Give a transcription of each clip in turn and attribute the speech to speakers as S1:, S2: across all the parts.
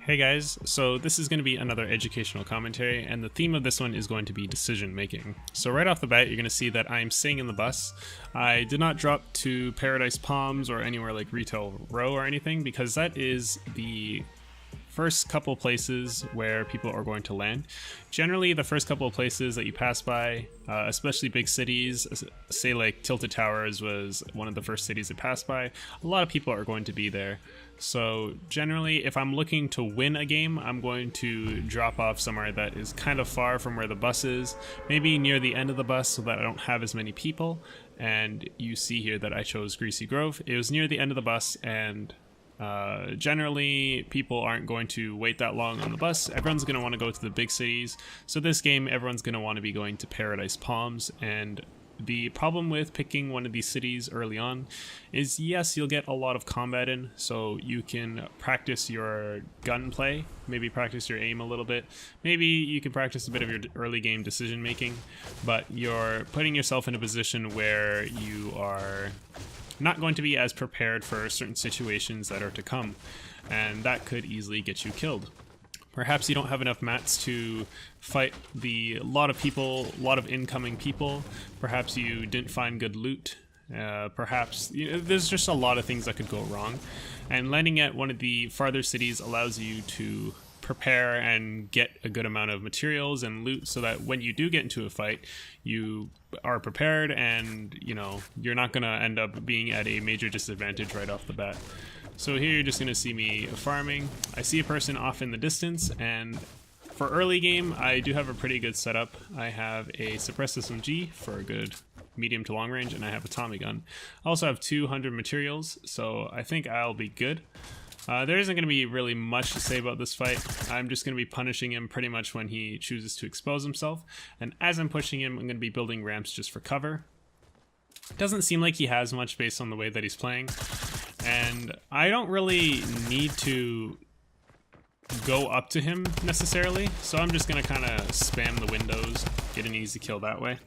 S1: Hey guys, so this is going to be another educational commentary, and the theme of this one is going to be decision making. So right off the bat, you're going to see that I'm staying in the bus. I did not drop to Paradise Palms or anywhere like Retail Row or anything, because that is the first couple places where people are going to land. Generally, the first couple of places that you pass by, especially big cities, say like Tilted Towers was one of the first cities to pass by, a lot of people are going to be there. So generally, if I'm looking to win a game, I'm going to drop off somewhere that is kind of far from where the bus is, maybe near the end of the bus so that I don't have as many people. And you see here that I chose Greasy Grove. It was near the end of the bus, and generally people aren't going to wait that long on the bus. Everyone's going to want to go to the big cities. So this game, everyone's going to want to be going to Paradise Palms, and the problem with picking one of these cities early on is, yes, you'll get a lot of combat in, so you can practice your gunplay, maybe practice your aim a little bit, maybe you can practice a bit of your early game decision making, but you're putting yourself in a position where you are not going to be as prepared for certain situations that are to come, and that could easily get you killed. Perhaps you don't have enough mats to fight a lot of incoming people. Perhaps you didn't find good loot. Perhaps there's just a lot of things that could go wrong. And landing at one of the farther cities allows you to prepare and get a good amount of materials and loot so that when you do get into a fight, you are prepared and you're not going to end up being at a major disadvantage right off the bat. So here you're just going to see me farming. I see a person off in the distance, and for early game I do have a pretty good setup. I have a suppressed SMG for a good medium to long range, and I have a Tommy gun. I also have 200 materials, so I think I'll be good. There isn't going to be really much to say about this fight. I'm just going to be punishing him pretty much when he chooses to expose himself, and as I'm pushing him, I'm going to be building ramps just for cover. Doesn't seem like he has much based on the way that he's playing, and I don't really need to go up to him necessarily, so I'm just going to kind of spam the windows, get an easy kill that way.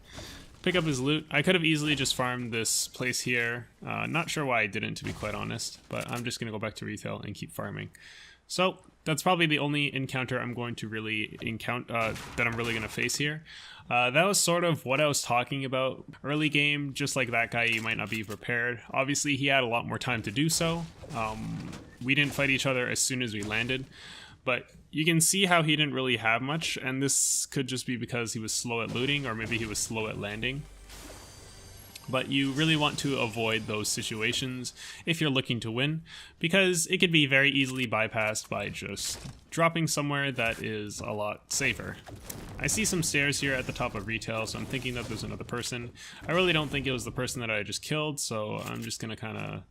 S1: Pick up his loot. I could have easily just farmed this place here. Not sure why I didn't, to be quite honest, but I'm just going to go back to retail and keep farming. So that's probably the only encounter I'm going to really that I'm really going to face here. That was sort of what I was talking about. Early game, just like that guy, you might not be prepared. Obviously, he had a lot more time to do so. We didn't fight each other as soon as we landed, but you can see how he didn't really have much, and this could just be because he was slow at looting, or maybe he was slow at landing. But you really want to avoid those situations if you're looking to win, because it could be very easily bypassed by just dropping somewhere that is a lot safer. I see some stairs here at the top of retail, so I'm thinking that there's another person. I really don't think it was the person that I just killed, so I'm just gonna kind of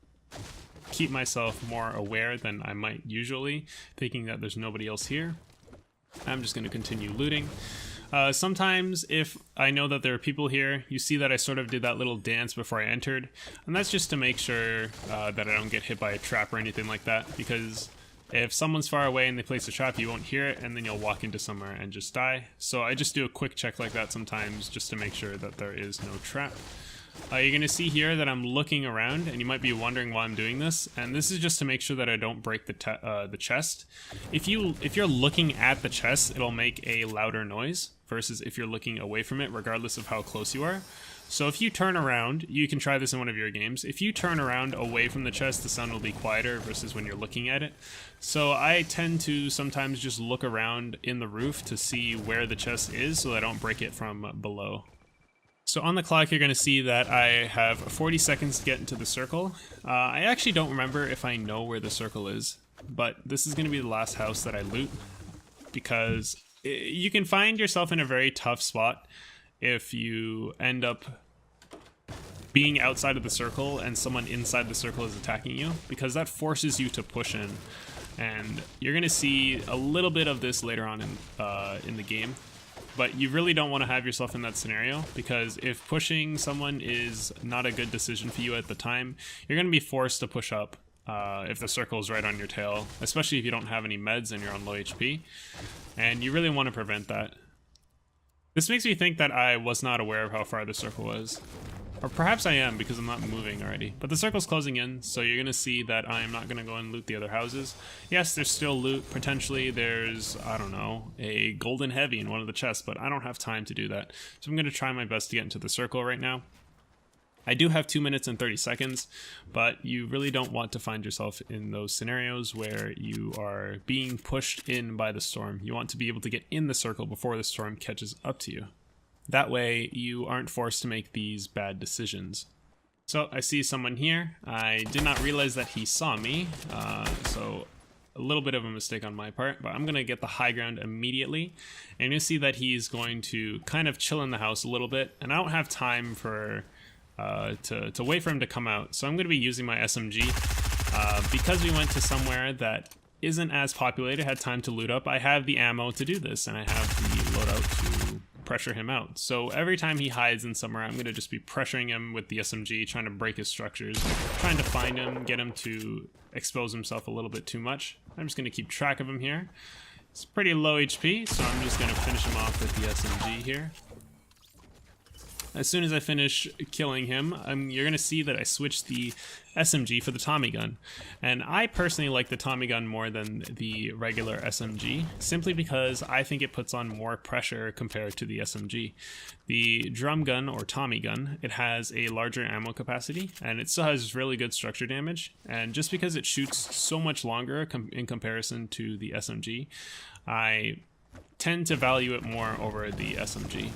S1: keep myself more aware than I might usually, thinking that there's nobody else here. I'm just gonna continue looting. Sometimes if I know that there are people here, you see that I sort of did that little dance before I entered, and that's just to make sure that I don't get hit by a trap or anything like that, because if someone's far away and they place a trap, you won't hear it, and then you'll walk into somewhere and just die. So I just do a quick check like that sometimes just to make sure that there is no trap. You're going to see here that I'm looking around, and you might be wondering why I'm doing this, and this is just to make sure that I don't break the chest. If you're looking at the chest, it'll make a louder noise versus if you're looking away from it, regardless of how close you are. So if you turn around, you can try this in one of your games. If you turn around away from the chest, the sound will be quieter versus when you're looking at it. So I tend to sometimes just look around in the roof to see where the chest is so I don't break it from below. So on the clock, you're going to see that I have 40 seconds to get into the circle. I actually don't remember if I know where the circle is, but this is going to be the last house that I loot, because you can find yourself in a very tough spot if you end up being outside of the circle and someone inside the circle is attacking you, because that forces you to push in. And you're going to see a little bit of this later on in the game. But you really don't want to have yourself in that scenario, because if pushing someone is not a good decision for you at the time, you're going to be forced to push up if the circle is right on your tail, especially if you don't have any meds and you're on low HP. And you really want to prevent that. This makes me think that I was not aware of how far the circle was. Or perhaps I am because I'm not moving already. But the circle's closing in, so you're going to see that I'm not going to go and loot the other houses. Yes, there's still loot. Potentially there's, I don't know, a golden heavy in one of the chests, but I don't have time to do that. So I'm going to try my best to get into the circle right now. I do have 2 minutes and 30 seconds, but you really don't want to find yourself in those scenarios where you are being pushed in by the storm. You want to be able to get in the circle before the storm catches up to you. That way, you aren't forced to make these bad decisions. So, I see someone here. I did not realize that he saw me, so a little bit of a mistake on my part, but I'm going to get the high ground immediately. And you'll see that he's going to kind of chill in the house a little bit, and I don't have time for to wait for him to come out. So I'm going to be using my SMG. Because we went to somewhere that isn't as populated, had time to loot up, I have the ammo to do this, and I have the loadout to pressure him out. So every time he hides in somewhere, I'm going to just be pressuring him with the SMG, trying to break his structures, trying to find him, get him to expose himself a little bit too much. I'm just going to keep track of him here. It's pretty low HP, so I'm just going to finish him off with the SMG here. As soon as I finish killing him, you're going to see that I switched the SMG for the Tommy gun. And I personally like the Tommy gun more than the regular SMG, simply because I think it puts on more pressure compared to the SMG. The drum gun, or Tommy gun, it has a larger ammo capacity, and it still has really good structure damage. And just because it shoots so much longer in comparison to the SMG, I tend to value it more over the SMG.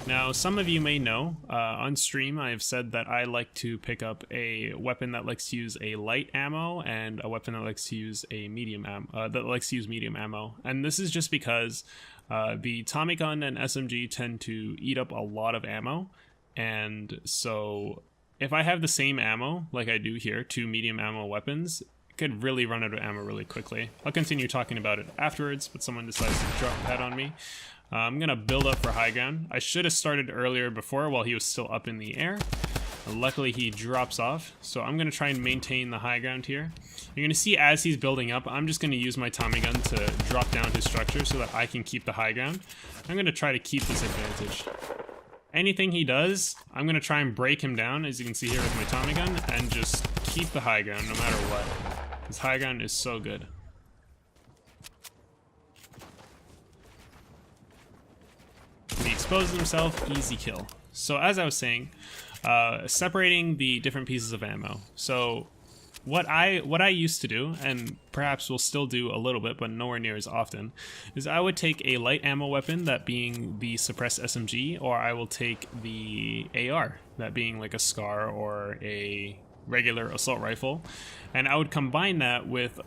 S1: Now, some of you may know, on stream I have said that I like to pick up a weapon that likes to use a light ammo and a weapon that likes to use a medium ammo. And this is just because the Tommy gun and SMG tend to eat up a lot of ammo, and so if I have the same ammo like I do here, 2 medium ammo weapons, could really run out of ammo really quickly. I'll continue talking about it afterwards, but someone decides to drop a head on me. I'm going to build up for high ground. I should have started earlier before while he was still up in the air. Luckily he drops off, so I'm going to try and maintain the high ground here. You're going to see as he's building up, I'm just going to use my Tommy gun to drop down his structure so that I can keep the high ground. I'm going to try to keep this advantage. Anything he does, I'm going to try and break him down, as you can see here with my Tommy gun, and just keep the high ground no matter what. This high ground is so good. He exposes himself, easy kill. So as I was saying, separating the different pieces of ammo. So what I used to do, and perhaps will still do a little bit, but nowhere near as often, is I would take a light ammo weapon, that being the suppressed SMG, or I will take the AR, that being like a SCAR or a regular assault rifle, and I would combine that with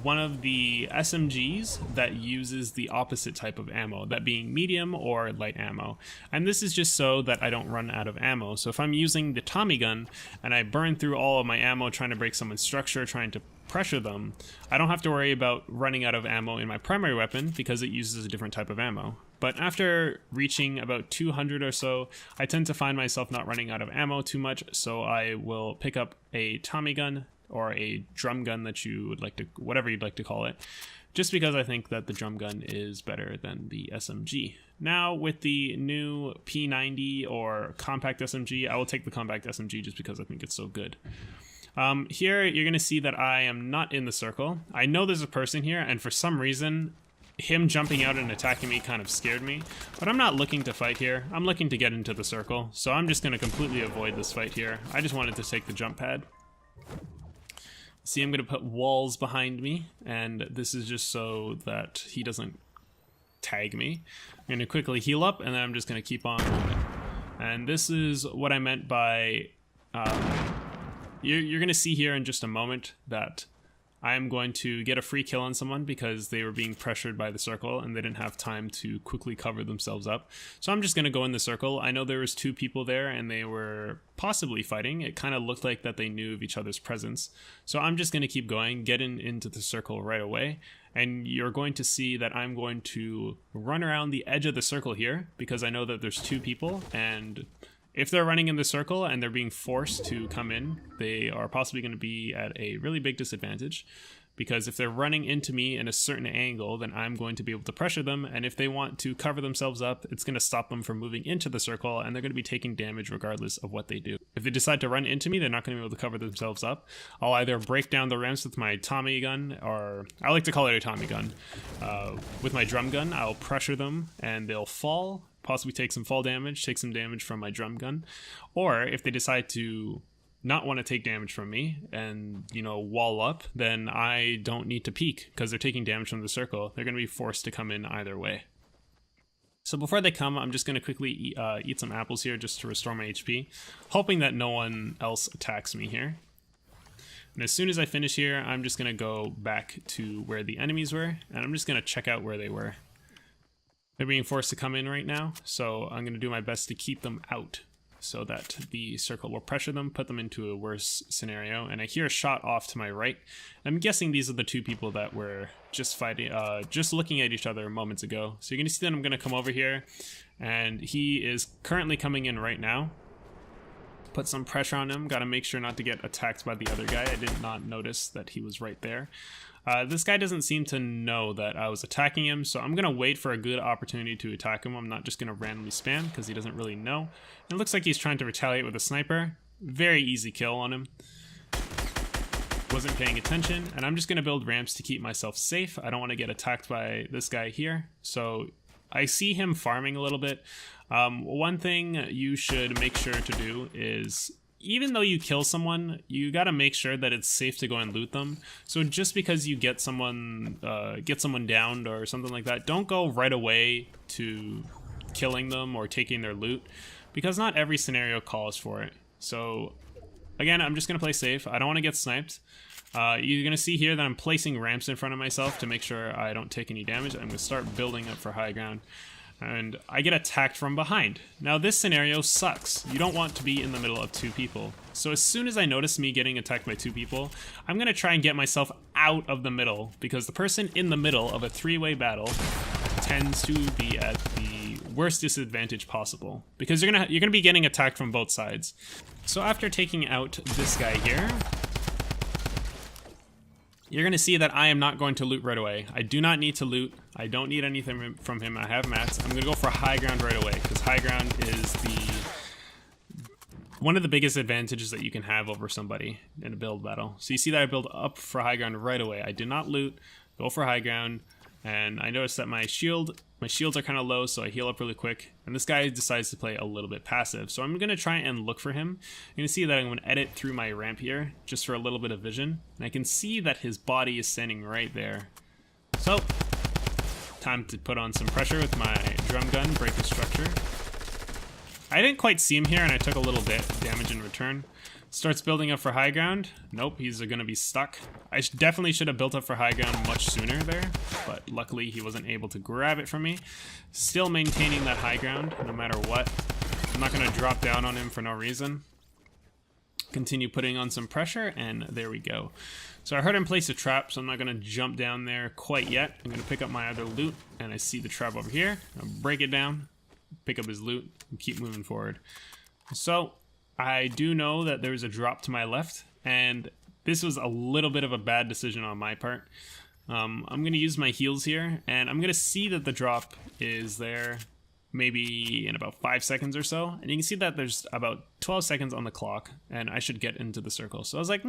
S1: one of the SMGs that uses the opposite type of ammo, that being medium or light ammo. And this is just so that I don't run out of ammo. So if I'm using the Tommy gun and I burn through all of my ammo trying to break someone's structure, trying to pressure them, I don't have to worry about running out of ammo in my primary weapon because it uses a different type of ammo. But after reaching about 200 or so, I tend to find myself not running out of ammo too much, so I will pick up a Tommy gun or a drum gun, that you would like to, whatever you'd like to call it, just because I think that the drum gun is better than the SMG. Now with the new P90 or compact SMG, I will take the compact SMG just because I think it's so good. Here you're going to see that I am not in the circle. I know there's a person here, and for some reason him jumping out and attacking me kind of scared me, but I'm not looking to fight here. I'm looking to get into the circle, so I'm just going to completely avoid this fight here. I just wanted to take the jump pad. See, I'm going to put walls behind me, and this is just so that he doesn't tag me. I'm going to quickly heal up, and then I'm just going to keep on moving. And this is what I meant by... You're going to see here in just a moment that I'm going to get a free kill on someone because they were being pressured by the circle and they didn't have time to quickly cover themselves up. So I'm just going to go in the circle. I know there was 2 people there and they were possibly fighting. It kind of looked like that they knew of each other's presence. So I'm just going to keep going, get into the circle right away. And you're going to see that I'm going to run around the edge of the circle here because I know that there's 2 people, and if they're running in the circle and they're being forced to come in, they are possibly going to be at a really big disadvantage. because if they're running into me in a certain angle, then I'm going to be able to pressure them, and if they want to cover themselves up, it's going to stop them from moving into the circle, and they're going to be taking damage regardless of what they do. If they decide to run into me, they're not going to be able to cover themselves up. I'll either break down the ramps with my Tommy gun, or I like to call it a Tommy gun. With my drum gun, I'll pressure them, and they'll fall, possibly take some fall damage, take some damage from my drum gun, or if they decide to not want to take damage from me and, you know, wall up, then I don't need to peek because they're taking damage from the circle. They're going to be forced to come in either way. So before they come, I'm just going to quickly eat some apples here just to restore my HP, hoping that no one else attacks me here. And as soon as I finish here, I'm just going to go back to where the enemies were, and I'm just going to check out where they were. They're being forced to come in right now, so I'm going to do my best to keep them out, so that the circle will pressure them, put them into a worse scenario. And I hear a shot off to my right. I'm guessing these are the two people that were just fighting, just looking at each other moments ago. So you're gonna see that I'm gonna come over here, and he is currently coming in right now. Put some pressure on him, gotta make sure not to get attacked by the other guy. I did not notice that he was right there. This guy doesn't seem to know that I was attacking him, so I'm going to wait for a good opportunity to attack him. I'm not just going to randomly spam because he doesn't really know. And it looks like he's trying to retaliate with a sniper. Very easy kill on him. Wasn't paying attention, and I'm just going to build ramps to keep myself safe. I don't want to get attacked by this guy here. So I see him farming a little bit. One thing you should make sure to do is, even though you kill someone, you gotta make sure that it's safe to go and loot them. So just because you get someone downed or something like that, don't go right away to killing them or taking their loot, because not every scenario calls for it. So again, I'm just gonna play safe. I don't want to get sniped. You're gonna see here that I'm placing ramps in front of myself to make sure I don't take any damage. I'm gonna start building up for high ground. And I get attacked from behind. Now this scenario sucks. You don't want to be in the middle of two people. So as soon as I notice me getting attacked by two people, I'm gonna try and get myself out of the middle, because the person in the middle of a three-way battle tends to be at the worst disadvantage possible, because you're gonna be getting attacked from both sides. So after taking out this guy here, you're going to see that I am not going to loot right away. I do not need to loot. I don't need anything from him. I have mats. I'm going to go for high ground right away, because high ground is one of the biggest advantages that you can have over somebody in a build battle. So you see that I build up for high ground right away. I did not loot, go for high ground, and I noticed that my shields are kind of low, so I heal up really quick. And this guy decides to play a little bit passive, so I'm going to try and look for him. You're going to see that I'm going to edit through my ramp here, just for a little bit of vision. And I can see that his body is standing right there. So, time to put on some pressure with my drum gun, break the structure. I didn't quite see him here, and I took a little bit damage in return. Starts building up for high ground. Nope, he's gonna be stuck. I definitely should have built up for high ground much sooner there, but luckily he wasn't able to grab it from me. Still maintaining that high ground no matter what. I'm not gonna drop down on him for no reason. Continue putting on some pressure, and there we go. So I heard him place a trap, so I'm not gonna jump down there quite yet. I'm gonna pick up my other loot, and I see the trap over here. I'll break it down, pick up his loot, and keep moving forward. So I do know that there's a drop to my left, and this was a little bit of a bad decision on my part. I'm going to use my heals here, and I'm going to see that the drop is there maybe in about 5 seconds or so. And you can see that there's about 12 seconds on the clock, and I should get into the circle. So I was like,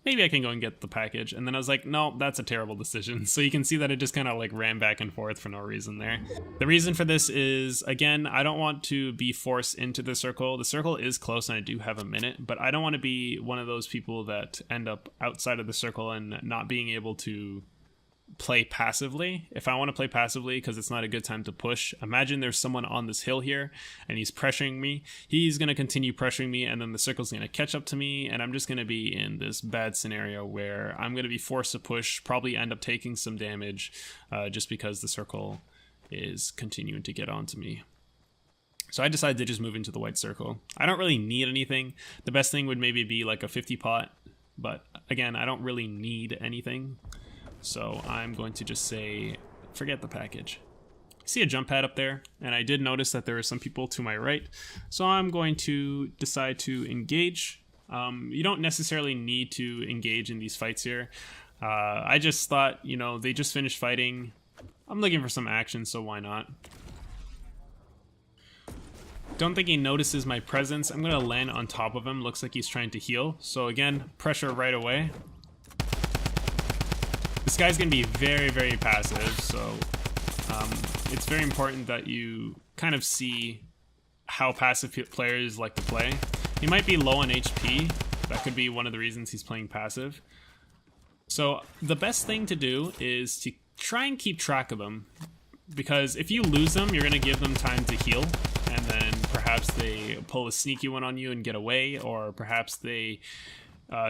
S1: maybe I can go and get the package. And then I was like, no, that's a terrible decision. So you can see that it just kind of like ran back and forth for no reason there. The reason for this is, again, I don't want to be forced into the circle. The circle is close and I do have a minute, but I don't want to be one of those people that end up outside of the circle and not being able to play passively. If I want to play passively because it's not a good time to push, imagine there's someone on this hill here and he's pressuring me. He's going to continue pressuring me, and then the circle's going to catch up to me, and I'm just going to be in this bad scenario where I'm going to be forced to push, probably end up taking some damage just because the circle is continuing to get onto me. So I decided to just move into the white circle. I don't really need anything. The best thing would maybe be like a 50 pot, but again, I don't really need anything. So I'm going to just say, forget the package. I see a jump pad up there, and I did notice that there are some people to my right. So I'm going to decide to engage. You don't necessarily need to engage in these fights here. I just thought, you know, they just finished fighting. I'm looking for some action, so why not? Don't think he notices my presence. I'm gonna land on top of him. Looks like he's trying to heal. So again, pressure right away. This guy's gonna be very, very passive, so it's very important that you kind of see how passive players like to play. He might be low on HP. That could be one of the reasons he's playing passive. So the best thing to do is to try and keep track of them, because if you lose them, you're gonna give them time to heal, and then perhaps they pull a sneaky one on you and get away, or perhaps they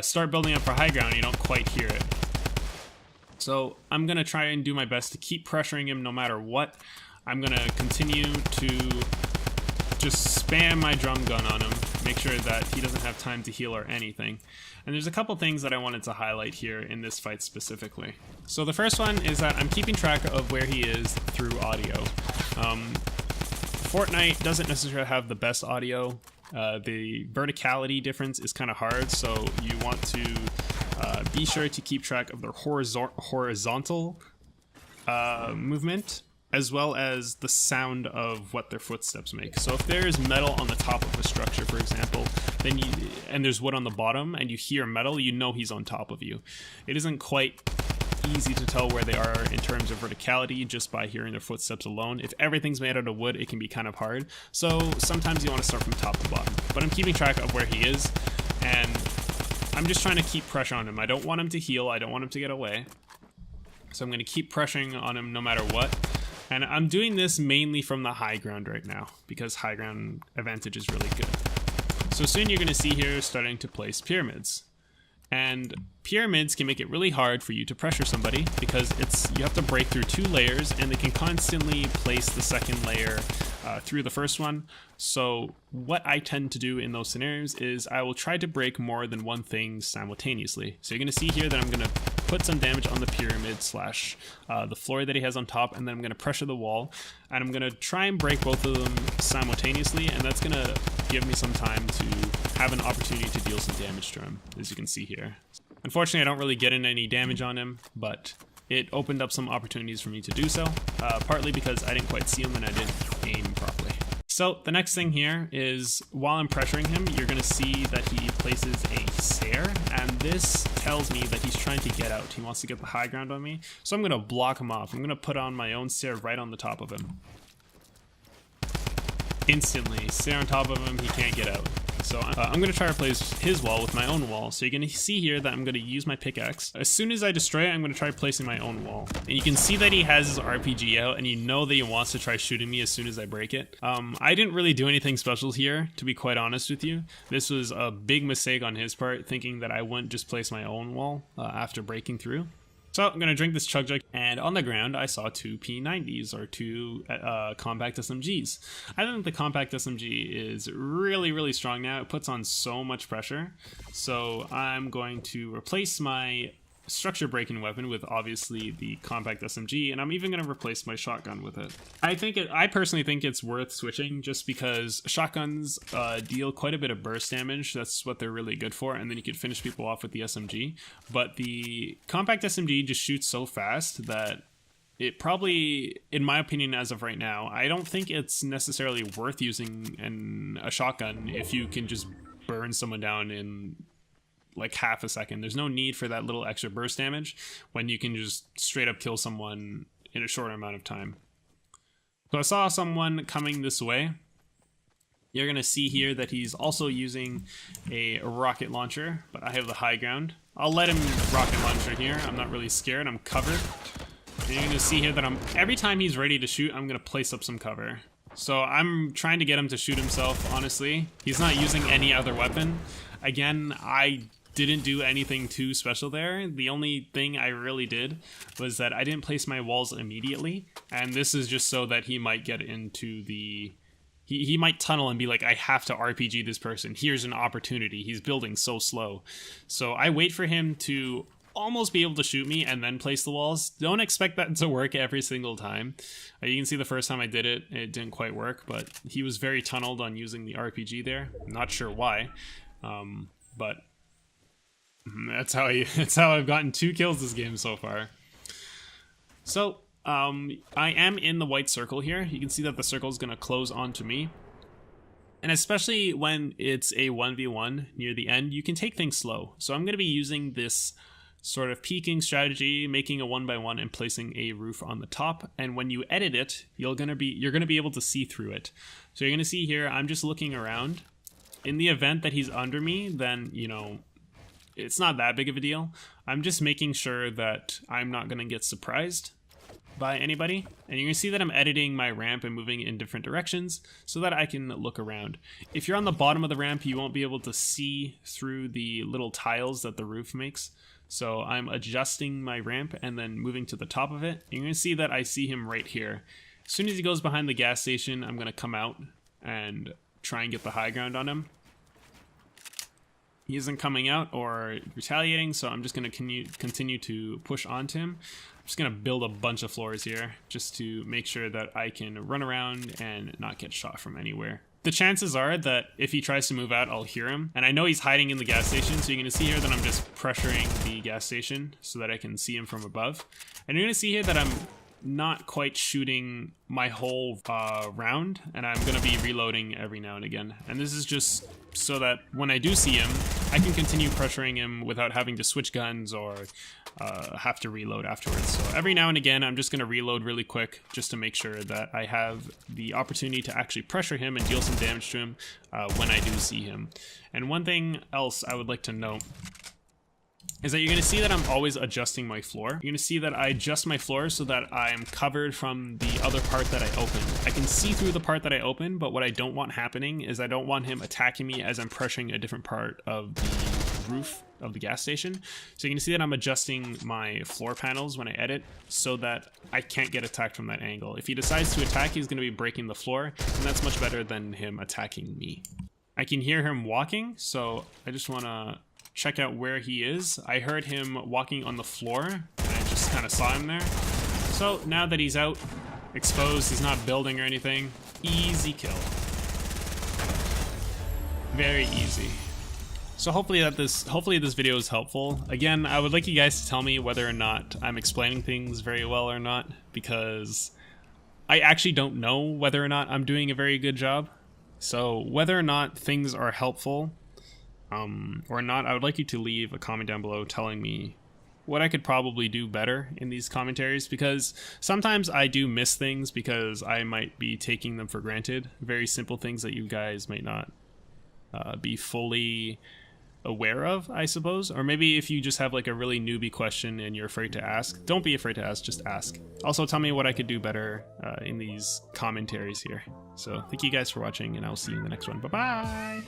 S1: start building up for high ground and you don't quite hear it. So I'm gonna try and do my best to keep pressuring him no matter what. I'm gonna continue to just spam my drum gun on him, make sure that he doesn't have time to heal or anything. And there's a couple things that I wanted to highlight here in this fight specifically. So the first one is that I'm keeping track of where he is through audio. Fortnite doesn't necessarily have the best audio. The verticality difference is kind of hard, so you want to be sure to keep track of their horizontal movement, as well as the sound of what their footsteps make. So if there is metal on the top of a structure, for example, then and there's wood on the bottom, and you hear metal, you know he's on top of you. It isn't quite easy to tell where they are in terms of verticality just by hearing their footsteps alone. If everything's made out of wood, it can be kind of hard. So sometimes you want to start from top to bottom. But I'm keeping track of where he is, and I'm just trying to keep pressure on him. I don't want him to heal. I don't want him to get away. So I'm going to keep pressuring on him no matter what. And I'm doing this mainly from the high ground right now, because high ground advantage is really good. So soon you're going to see here starting to place pyramids. And pyramids can make it really hard for you to pressure somebody, because you have to break through 2 layers, and they can constantly place the second layer through the first one. So what I tend to do in those scenarios is I will try to break more than one thing simultaneously. So you're going to see here that I'm going to put some damage on the pyramid slash the floor that he has on top, and then I'm going to pressure the wall, and I'm going to try and break both of them simultaneously, and that's going to give me some time to have an opportunity to deal some damage to him, as you can see here. Unfortunately, I don't really get in any damage on him, but it opened up some opportunities for me to do so, partly because I didn't quite see him and I didn't aim properly. So the next thing here is, while I'm pressuring him, you're going to see that he places a stare, and this tells me that he's trying to get out. He wants to get the high ground on me, so I'm going to block him off. I'm going to put on my own stare right on the top of him. Instantly, stare on top of him, he can't get out. So I'm going to try to replace his wall with my own wall. So you're going to see here that I'm going to use my pickaxe. As soon as I destroy it, I'm going to try placing my own wall. And you can see that he has his RPG out, and you know that he wants to try shooting me as soon as I break it. I didn't really do anything special here, to be quite honest with you. This was a big mistake on his part, thinking that I wouldn't just place my own wall after breaking through. So I'm going to drink this chug jug, and on the ground I saw 2 P90s, or 2 compact SMGs. I think the compact SMG is really, really strong now. It puts on so much pressure. So I'm going to replace my structure breaking weapon with obviously the compact SMG, and I'm even going to replace my shotgun with it. I personally think it's worth switching, just because shotguns deal quite a bit of burst damage. That's what they're really good for, and then you can finish people off with the SMG. But the compact SMG just shoots so fast that it probably, in my opinion as of right now, I don't think it's necessarily worth using a shotgun if you can just burn someone down in like half a second. There's no need for that little extra burst damage when you can just straight up kill someone in a short amount of time. So I saw someone coming this way. You're going to see here that he's also using a rocket launcher, but I have the high ground. I'll let him rocket launcher here. I'm not really scared. I'm covered. And you're going to see here that every time he's ready to shoot, I'm going to place up some cover. So I'm trying to get him to shoot himself, honestly. He's not using any other weapon. Again, I didn't do anything too special there. The only thing I really did was that I didn't place my walls immediately, and this is just so that he might get into the... He might tunnel and be like, I have to RPG this person. Here's an opportunity. He's building so slow. So I wait for him to almost be able to shoot me and then place the walls. Don't expect that to work every single time. You can see the first time I did it, it didn't quite work, but he was very tunneled on using the RPG there. I'm not sure why, but That's how I've gotten 2 kills this game so far. So, I am in the white circle here. You can see that the circle is going to close onto me. And especially when it's a 1v1 near the end, you can take things slow. So I'm going to be using this sort of peeking strategy, making a 1x1 and placing a roof on the top. And when you edit it, you're going to be able to see through it. So you're going to see here, I'm just looking around. In the event that he's under me, then, you know, it's not that big of a deal. I'm just making sure that I'm not going to get surprised by anybody. And you're going to see that I'm editing my ramp and moving in different directions so that I can look around. If you're on the bottom of the ramp, you won't be able to see through the little tiles that the roof makes. So I'm adjusting my ramp and then moving to the top of it. You're going to see that I see him right here. As soon as he goes behind the gas station, I'm going to come out and try and get the high ground on him. He isn't coming out or retaliating, so I'm just going to continue to push onto him. I'm just going to build a bunch of floors here just to make sure that I can run around and not get shot from anywhere. The chances are that if he tries to move out, I'll hear him. And I know he's hiding in the gas station, so you're going to see here that I'm just pressuring the gas station so that I can see him from above. And you're going to see here that I'm not quite shooting my whole round, and I'm going to be reloading every now and again. And this is just so that when I do see him, I can continue pressuring him without having to switch guns or have to reload afterwards. So every now and again, I'm just going to reload really quick just to make sure that I have the opportunity to actually pressure him and deal some damage to him when I do see him. And one thing else I would like to note is that you're going to see that I'm always adjusting my floor. You're going to see that I adjust my floor so that I am covered from the other part that I opened. I can see through the part that I opened, but what I don't want happening is I don't want him attacking me as I'm pressuring a different part of the roof of the gas station. So you're going to see that I'm adjusting my floor panels when I edit so that I can't get attacked from that angle. If he decides to attack, he's going to be breaking the floor, and that's much better than him attacking me. I can hear him walking, so I just want to check out where he is. I heard him walking on the floor, and I just kind of saw him there. So now that he's out, exposed, he's not building or anything, easy kill. Very easy. So hopefully this video is helpful. Again, I would like you guys to tell me whether or not I'm explaining things very well or not, because I actually don't know whether or not I'm doing a very good job. So whether or not things are helpful or not, I would like you to leave a comment down below telling me what I could probably do better in these commentaries, because sometimes I do miss things because I might be taking them for granted. Very simple things that you guys might not be fully aware of, I suppose. Or maybe if you just have like a really newbie question and you're afraid to ask, don't be afraid to ask, just ask. Also tell me what I could do better in these commentaries here. So thank you guys for watching, and I'll see you in the next one. Bye bye.